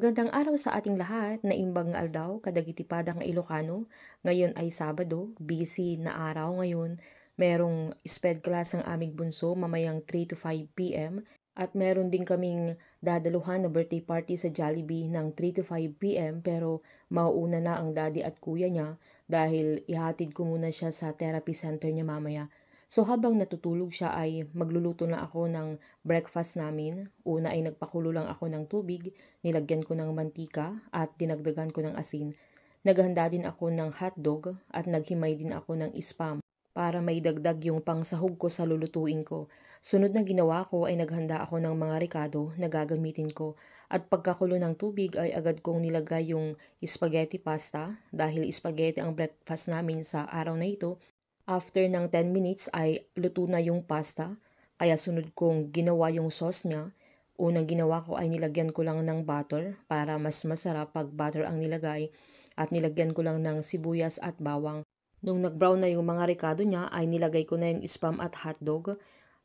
Magandang araw sa ating lahat. Naimbang nga aldaw, kadagiti pada nga Ilocano. Ngayon ay Sabado, busy na araw ngayon. Merong sped class ang aming bunso mamayang 3 to 5 p.m. At meron din kaming dadaluhan na birthday party sa Jollibee ng 3 to 5 p.m. Pero mauuna na ang daddy at kuya niya dahil ihatid ko muna siya sa therapy center niya mamaya. So habang natutulog siya ay magluluto na ako ng breakfast namin. Una ay nagpakulo lang ako ng tubig, nilagyan ko ng mantika at dinagdagan ko ng asin. Naghanda din ako ng hotdog at naghimay din ako ng spam para may dagdag yung pangsahog ko sa lulutuin ko. Sunod na ginawa ko ay naghanda ako ng mga ricado na gagamitin ko at pagkakulo ng tubig ay agad kong nilagay yung spaghetti pasta dahil spaghetti ang breakfast namin sa araw na ito. After ng 10 minutes ay luto na yung pasta, kaya sunod kong ginawa yung sauce niya. Unang ginawa ko ay nilagyan ko lang ng butter para mas masarap pag butter ang nilagay at nilagyan ko lang ng sibuyas at bawang. Nung nag-brown na yung mga ricado niya ay nilagay ko na yung spam at hotdog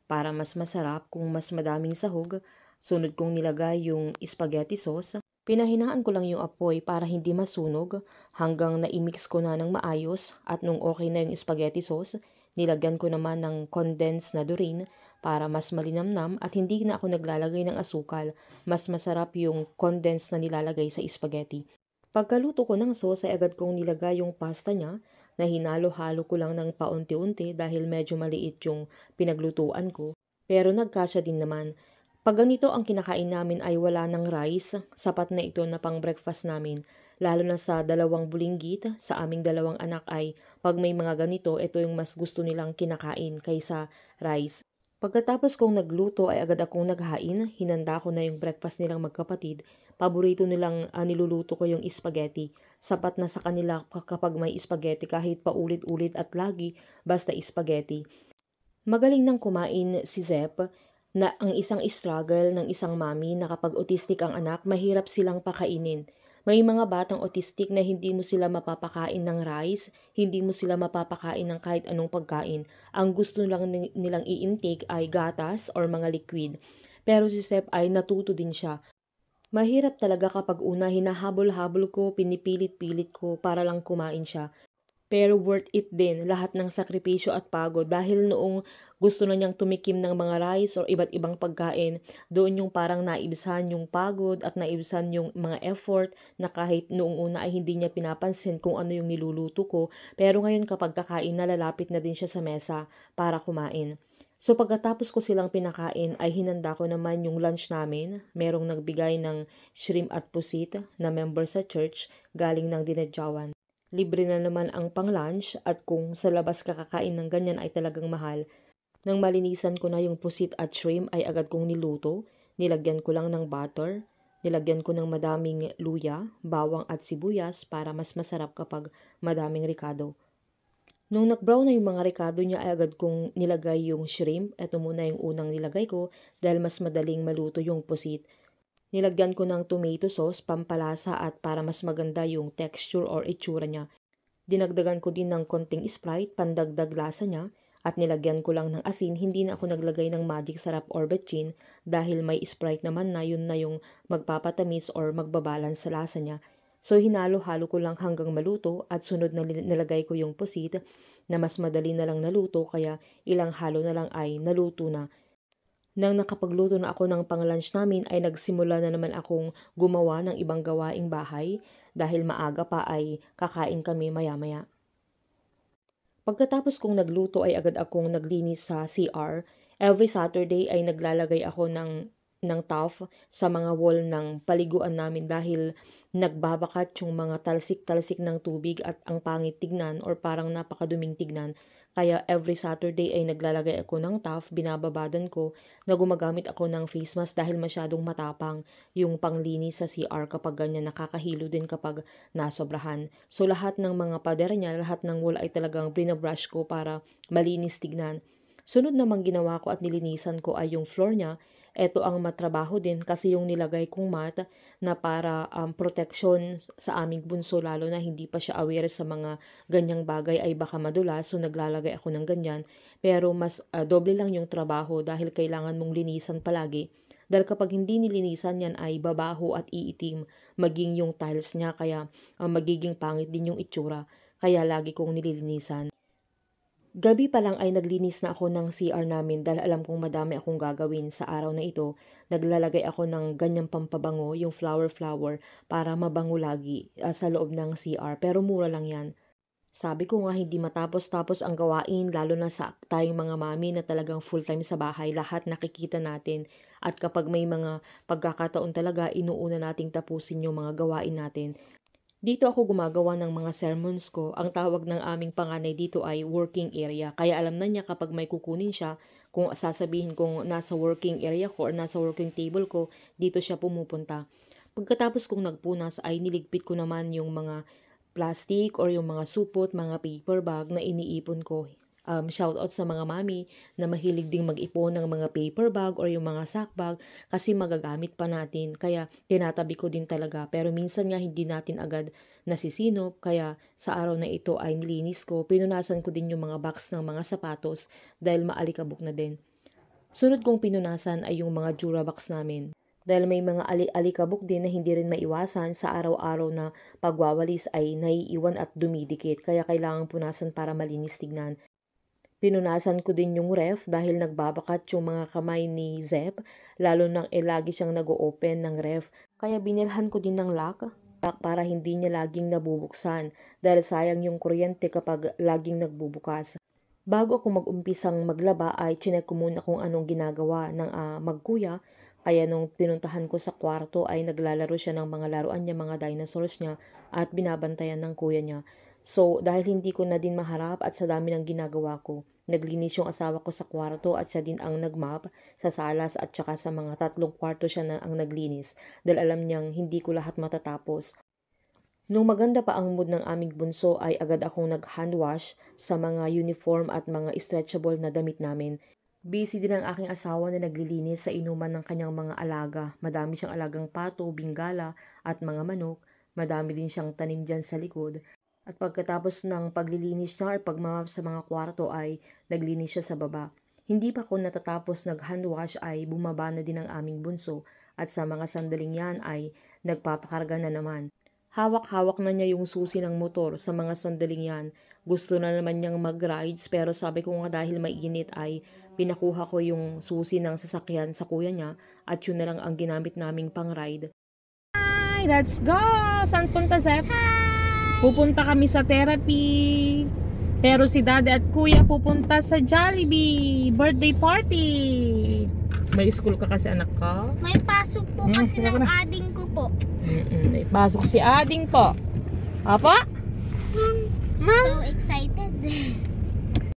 para mas masarap kung mas madaming sahog. Sunod kong nilagay yung spaghetti sauce. Pinahinaan ko lang yung apoy para hindi masunog hanggang na-mix ko na ng maayos at nung okay na yung spaghetti sauce, nilagyan ko naman ng condensed na durin para mas malinamnam at hindi na ako naglalagay ng asukal. Mas masarap yung condensed na nilalagay sa spaghetti. Pagkaluto ko ng sauce ay agad kong nilagay yung pasta niya na hinalo-halo ko lang ng paunti-unti dahil medyo maliit yung pinaglutuan ko. Pero nagkasya din naman. Pag ganito ang kinakain namin ay wala ng rice, sapat na ito na pang breakfast namin. Lalo na sa dalawang bulinggit, sa aming dalawang anak ay pag may mga ganito, ito yung mas gusto nilang kinakain kaysa rice. Pagkatapos kong nagluto ay agad akong naghain, hinanda ko na yung breakfast nilang magkapatid. Paborito nilang niluluto ko yung spaghetti. Sapat na sa kanila kapag may spaghetti kahit paulit-ulit at lagi, basta spaghetti. Magaling nang kumain si Zep na ang isang struggle ng isang mami na kapag autistic ang anak, mahirap silang pakainin. May mga batang autistic na hindi mo sila mapapakain ng rice, hindi mo sila mapapakain ng kahit anong pagkain. Ang gusto lang nilang i-intake ay gatas or mga liquid. Pero si Zep ay natuto din siya. Mahirap talaga kapag una hinahabol-habol ko, pinipilit-pilit ko para lang kumain siya. Pero worth it din lahat ng sakripisyo at pagod dahil noong gusto na niyang tumikim ng mga rice or iba't ibang pagkain, doon yung parang naibsan yung pagod at naibsan yung mga effort na kahit noong una ay hindi niya pinapansin kung ano yung niluluto ko, pero ngayon kapag kakain nalalapit na din siya sa mesa para kumain. So pagkatapos ko silang pinakain ay hinanda ko naman yung lunch namin. Merong nagbigay ng shrimp at pusit na member sa church galing ng Dinadjawan. Libre na naman ang pang-lunch at kung sa labas kakakain ng ganyan ay talagang mahal. Nang malinisan ko na yung pusit at shrimp ay agad kong niluto. Nilagyan ko lang ng butter. Nilagyan ko ng madaming luya, bawang at sibuyas para mas masarap kapag madaming ricado. Nung nag-brown na yung mga ricado niya ay agad kong nilagay yung shrimp. Ito muna yung unang nilagay ko dahil mas madaling maluto yung pusit. Nilagyan ko ng tomato sauce, pampalasa at para mas maganda yung texture or itsura niya. Dinagdagan ko din ng konting Sprite, pandagdag lasa niya. At nilagyan ko lang ng asin, hindi na ako naglagay ng magic sarap or betchin dahil may Sprite naman na yun na yung magpapatamis or magbabalance sa lasa niya. So hinalo-halo ko lang hanggang maluto at sunod na nilagay ko yung pusit na mas madali na lang naluto kaya ilang halo na lang ay naluto na. Nang nakapagluto na ako ng pang-lunch namin ay nagsimula na naman akong gumawa ng ibang gawaing bahay dahil maaga pa ay kakain kami maya-maya. Pagkatapos kong nagluto ay agad akong naglinis sa CR. Every Saturday ay naglalagay ako ng towel sa mga wall ng paliguan namin dahil nagbabakat yung mga talsik-talsik ng tubig at ang pangit tignan or parang napakaduming tignan. Kaya every Saturday ay naglalagay ako ng towel, binababadan ko na gumagamit ako ng face mask dahil masyadong matapang yung panglinis sa CR kapag ganyan, nakakahilo din kapag nasobrahan. So lahat ng mga pader niya, lahat ng wall ay talagang binabrush ko para malinis tignan. Sunod namang ginawa ko at nilinisan ko ay yung floor niya. Ito ang matrabaho din kasi yung nilagay kong mat na para protection sa aming bunso lalo na hindi pa siya aware sa mga ganyang bagay ay baka madulas, so naglalagay ako ng ganyan. Pero mas doble lang yung trabaho dahil kailangan mong linisan palagi Dahil kapag hindi nilinisan yan ay babaho at iitim maging yung tiles niya, kaya magiging pangit din yung itsura. Kaya lagi kong nililinisan. Gabi pa lang ay naglinis na ako ng CR namin dahil alam kong madami akong gagawin sa araw na ito. Naglalagay ako ng ganyang pampabango, yung flower para mabango lagi sa loob ng CR. Pero mura lang yan. Sabi ko nga hindi matapos-tapos ang gawain, lalo na sa tayong mga mami na talagang full-time sa bahay, lahat nakikita natin. At kapag may mga pagkakataon talaga, inuuna nating tapusin yung mga gawain natin. Dito ako gumagawa ng mga sermons ko. Ang tawag ng aming panganay dito ay working area. Kaya alam na niya kapag may kukunin siya, kung sasabihin kong nasa working area ko or nasa working table ko, dito siya pumupunta. Pagkatapos kong nagpunas ay niligpit ko naman yung mga plastic or yung mga supot, mga paper bag na iniipon ko. Shout out sa mga mami na mahilig ding mag-ipon ng mga paper bag or yung mga sack bag kasi magagamit pa natin. Kaya tinatabi ko din talaga. Pero minsan nga hindi natin agad nasisinop. Kaya sa araw na ito ay nilinis ko. Pinunasan ko din yung mga box ng mga sapatos dahil maalikabok na din. Sunod kong pinunasan ay yung mga Durabox namin. Dahil may mga alikabok din na hindi rin maiwasan sa araw-araw na pagwawalis ay naiiwan at dumidikit. Kaya kailangan punasan para malinis tignan. Pinunasan ko din yung ref dahil nagbabakat yung mga kamay ni Zep, lalo nang lagi siyang nag-o-open ng ref. Kaya binilhan ko din ng lock para hindi niya laging nabubuksan dahil sayang yung kuryente kapag laging nagbubukas. Bago ako mag-umpisang maglaba ay chinek ko muna kung anong ginagawa ng magkuya. Kaya nung pinuntahan ko sa kwarto ay naglalaro siya ng mga laruan niya, mga dinosaurs niya at binabantayan ng kuya niya. So, dahil hindi ko na din maharap at sa dami ng ginagawa ko, naglinis yung asawa ko sa kwarto at siya din ang nagmap sa salas at saka sa mga 3 kwarto siya na ang naglinis dahil alam niyang hindi ko lahat matatapos. Nung maganda pa ang mood ng aming bunso ay agad akong nag-hand wash sa mga uniform at mga stretchable na damit namin. Busy din ang aking asawa na naglilinis sa inuman ng kanyang mga alaga. Madami siyang alagang pato, bingala at mga manok. Madami din siyang tanim dyan sa likod. At pagkatapos ng paglilinis niya or pagmamap sa mga kwarto ay naglinis siya sa baba. Hindi pa ako natatapos nag-hand wash ay bumaba na din ang aming bunso at sa mga sandaling yan ay nagpapakarga na naman. Hawak-hawak na niya yung susi ng motor sa mga sandaling yan. Gusto na naman niyang mag-rides pero sabi ko nga dahil mainit ay pinakuha ko yung susi ng sasakyan sa kuya niya at yun na lang ang ginamit naming pang-ride. Hi! Let's go! Saan punta, Zep? Pupunta kami sa therapy. Pero si Daddy at Kuya pupunta sa Jollibee birthday party. May school ka kasi, anak ko? May pasok po kasi ng ading ko po. May pasok si ading po. Apa? So excited.